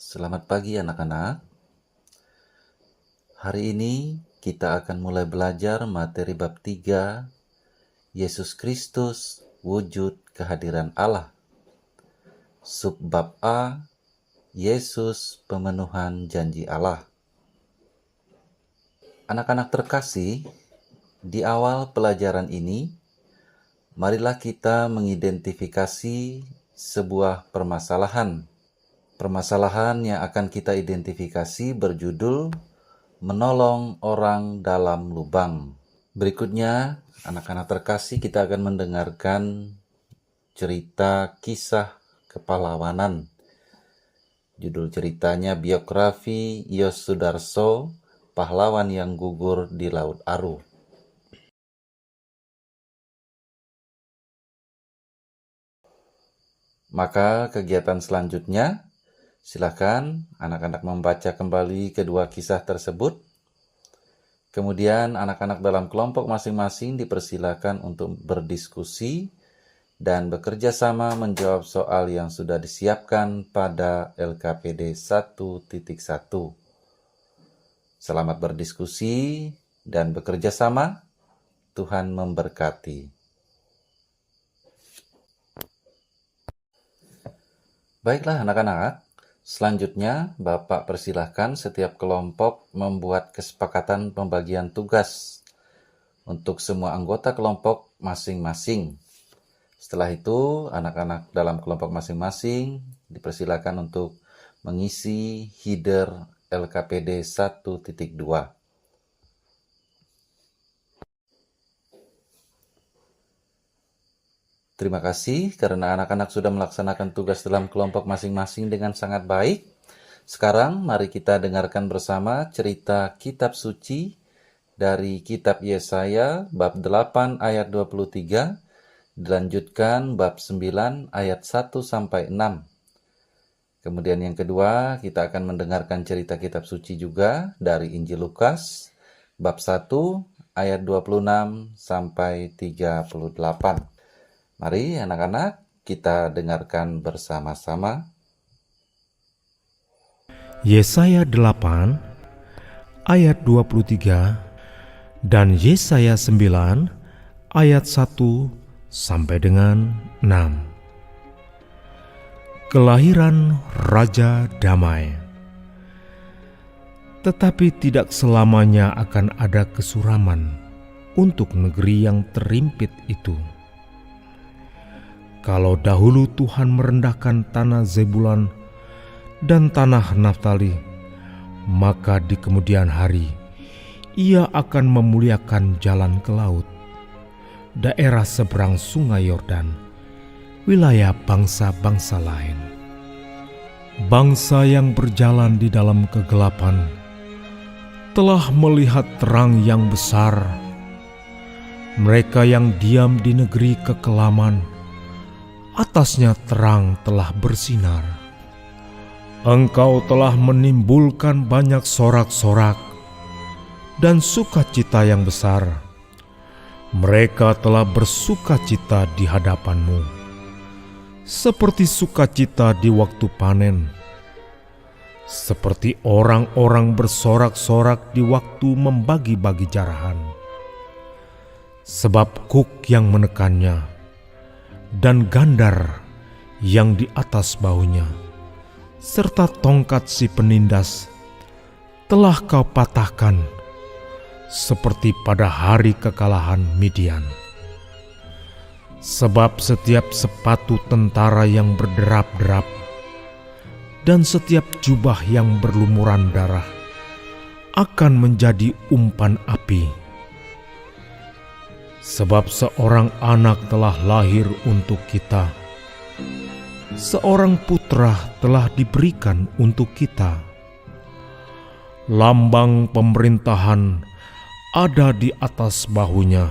Selamat pagi anak-anak. Hari ini kita akan mulai belajar materi bab 3, Yesus Kristus, wujud kehadiran Allah. Subbab A, Yesus, pemenuhan janji Allah. Anak-anak terkasih, di awal pelajaran ini, marilah kita mengidentifikasi sebuah permasalahan. Permasalahan yang akan kita identifikasi berjudul menolong orang dalam lubang. Berikutnya, anak-anak terkasih, kita akan mendengarkan cerita kisah kepahlawanan. Judul ceritanya biografi Yos Sudarso, pahlawan yang gugur di Laut Aru. Maka kegiatan selanjutnya, silakan anak-anak membaca kembali kedua kisah tersebut. Kemudian anak-anak dalam kelompok masing-masing dipersilakan untuk berdiskusi dan bekerja sama menjawab soal yang sudah disiapkan pada LKPD 1.1. Selamat berdiskusi dan bekerja sama. Tuhan memberkati. Baiklah anak-anak, selanjutnya Bapak persilahkan setiap kelompok membuat kesepakatan pembagian tugas untuk semua anggota kelompok masing-masing. Setelah itu, anak-anak dalam kelompok masing-masing dipersilakan untuk mengisi header LKPD 1.2. Terima kasih karena anak-anak sudah melaksanakan tugas dalam kelompok masing-masing dengan sangat baik. Sekarang mari kita dengarkan bersama cerita kitab suci dari kitab Yesaya bab 8 ayat 23, dilanjutkan bab 9 ayat 1-6. Kemudian yang kedua, kita akan mendengarkan cerita kitab suci juga dari Injil Lukas bab 1 ayat 26-38. Mari anak-anak kita dengarkan bersama-sama. Yesaya 8 ayat 23 dan Yesaya 9 ayat 1 sampai dengan 6. Kelahiran Raja Damai. Tetapi tidak selamanya akan ada kesuraman untuk negeri yang terimpit itu. Kalau dahulu Tuhan merendahkan tanah Zebulan dan tanah Naftali, maka di kemudian hari Ia akan memuliakan jalan ke laut, daerah seberang sungai Yordan, wilayah bangsa-bangsa lain. Bangsa yang berjalan di dalam kegelapan telah melihat terang yang besar. Mereka yang diam di negeri kekelaman, atasnya terang telah bersinar. Engkau telah menimbulkan banyak sorak-sorak dan sukacita yang besar. Mereka telah bersukacita di hadapanmu, seperti sukacita di waktu panen, seperti orang-orang bersorak-sorak di waktu membagi-bagi jarahan. Sebab kuk yang menekannya dan gandar yang di atas bahunya, serta tongkat si penindas telah kau patahkan seperti pada hari kekalahan Midian. Sebab setiap sepatu tentara yang berderap-derap dan setiap jubah yang berlumuran darah akan menjadi umpan api. Sebab seorang anak telah lahir untuk kita, seorang putra telah diberikan untuk kita. Lambang pemerintahan ada di atas bahunya,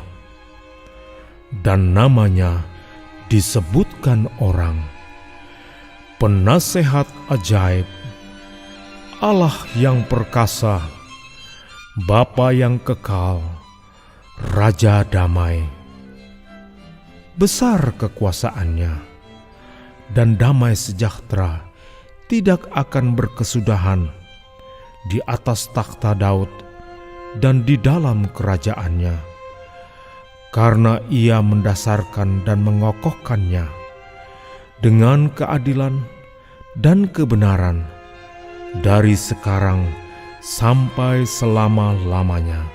dan namanya disebutkan orang, Penasehat Ajaib, Allah yang perkasa, Bapa yang kekal, Raja Damai. Besar kekuasaannya, dan damai sejahtera tidak akan berkesudahan di atas takhta Daud dan di dalam kerajaannya, karena ia mendasarkan dan mengokohkannya dengan keadilan dan kebenaran dari sekarang sampai selama-lamanya.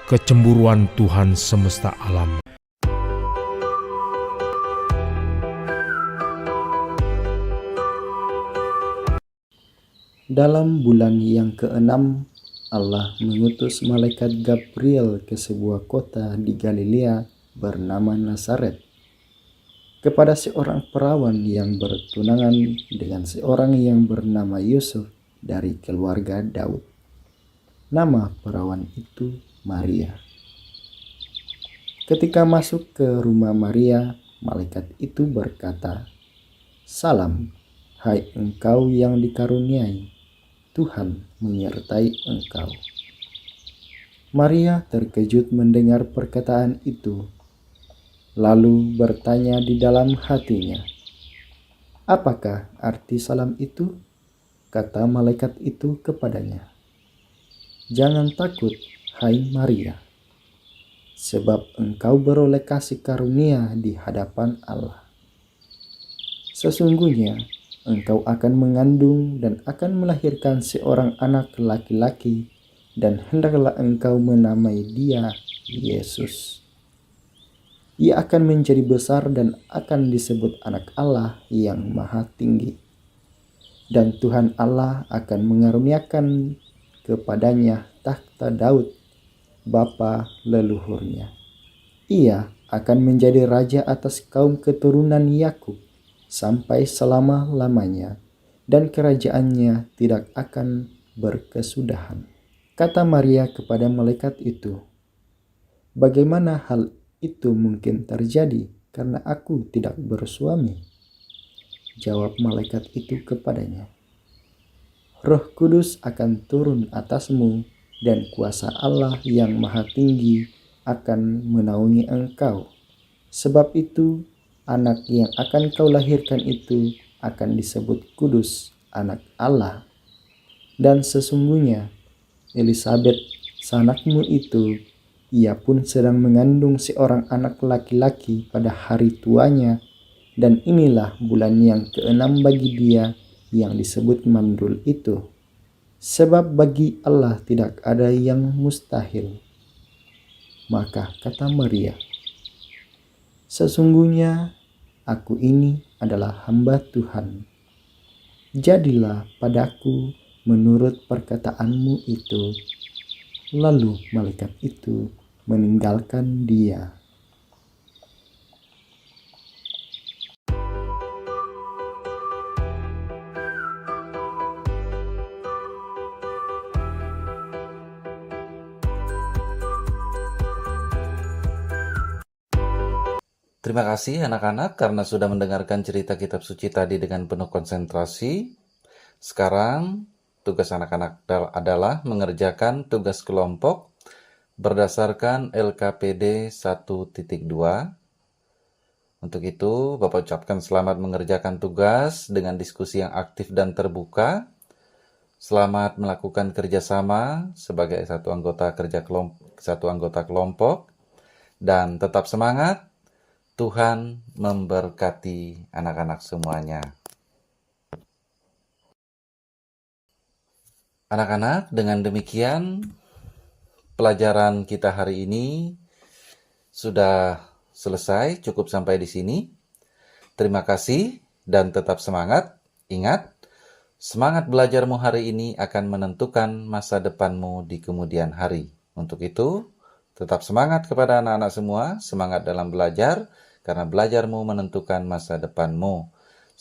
Kecemburuan Tuhan semesta alam. Dalam bulan yang ke-6, Allah mengutus malaikat Gabriel ke sebuah kota di Galilea bernama Nazaret, kepada seorang perawan yang bertunangan dengan seorang yang bernama Yusuf dari keluarga Daud. Nama perawan itu Maria. Ketika masuk ke rumah Maria, malaikat itu berkata, "Salam, hai engkau yang dikaruniai, Tuhan menyertai engkau." Maria terkejut mendengar perkataan itu, lalu bertanya di dalam hatinya, "Apakah arti salam itu?" Kata malaikat itu kepadanya, "Jangan takut, hai Maria, sebab engkau beroleh kasih karunia di hadapan Allah. Sesungguhnya engkau akan mengandung dan akan melahirkan seorang anak laki-laki, dan hendaklah engkau menamai dia Yesus. Ia akan menjadi besar dan akan disebut Anak Allah yang Maha Tinggi. Dan Tuhan Allah akan mengaruniakan kepadanya takhta Daud, bapa leluhurnya. Ia akan menjadi raja atas kaum keturunan Yakub sampai selama-lamanya, dan kerajaannya tidak akan berkesudahan." Kata Maria kepada malaikat itu, "Bagaimana hal itu mungkin terjadi karena aku tidak bersuami?" Jawab malaikat itu kepadanya, "Roh Kudus akan turun atasmu, dan kuasa Allah yang Maha Tinggi akan menaungi engkau. Sebab itu, anak yang akan kau lahirkan itu akan disebut kudus, Anak Allah. Dan sesungguhnya Elisabet, sanakmu itu, ia pun sedang mengandung seorang anak laki-laki pada hari tuanya, dan inilah bulan yang ke-6 bagi dia yang disebut mandul itu. Sebab bagi Allah tidak ada yang mustahil." Maka kata Maria, "Sesungguhnya aku ini adalah hamba Tuhan. Jadilah padaku menurut perkataanmu itu." Lalu malaikat itu meninggalkan dia. Terima kasih anak-anak karena sudah mendengarkan cerita kitab suci tadi dengan penuh konsentrasi. Sekarang tugas anak-anak adalah mengerjakan tugas kelompok berdasarkan LKPD 1.2. Untuk itu, Bapak ucapkan selamat mengerjakan tugas dengan diskusi yang aktif dan terbuka. Selamat melakukan kerjasama sebagai satu anggota kelompok, dan tetap semangat. Tuhan memberkati anak-anak semuanya. Anak-anak, dengan demikian pelajaran kita hari ini sudah selesai, cukup sampai di sini. Terima kasih dan tetap semangat. Ingat, semangat belajarmu hari ini akan menentukan masa depanmu di kemudian hari. Untuk itu, tetap semangat kepada anak-anak semua, semangat dalam belajar, karena belajarmu menentukan masa depanmu.